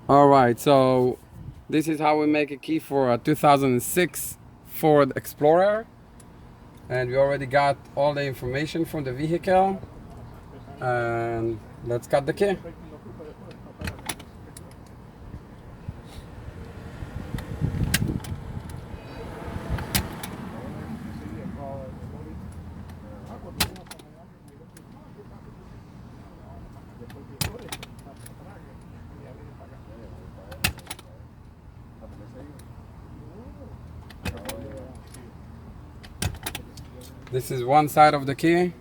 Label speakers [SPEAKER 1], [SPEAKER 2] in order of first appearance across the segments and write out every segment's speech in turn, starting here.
[SPEAKER 1] All right, so this is how we make a key for a 2006 Ford Explorer, and we already got all the information from the vehicle, and let's cut the key. This is one side of the key.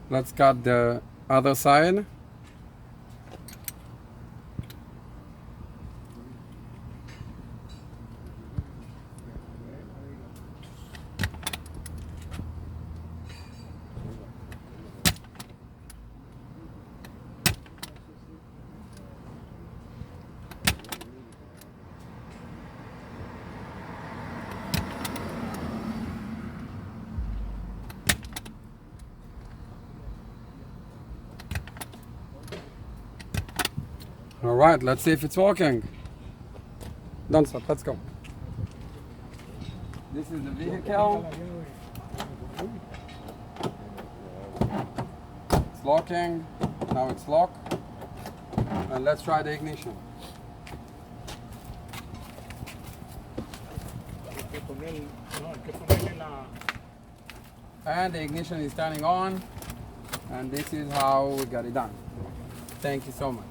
[SPEAKER 1] Let's cut the other side. All right, let's see if it's working. Don't stop, let's go. This is the vehicle. It's locking. Now it's locked. And let's try the ignition. And the ignition is turning on. And this is how we got it done. Thank you so much.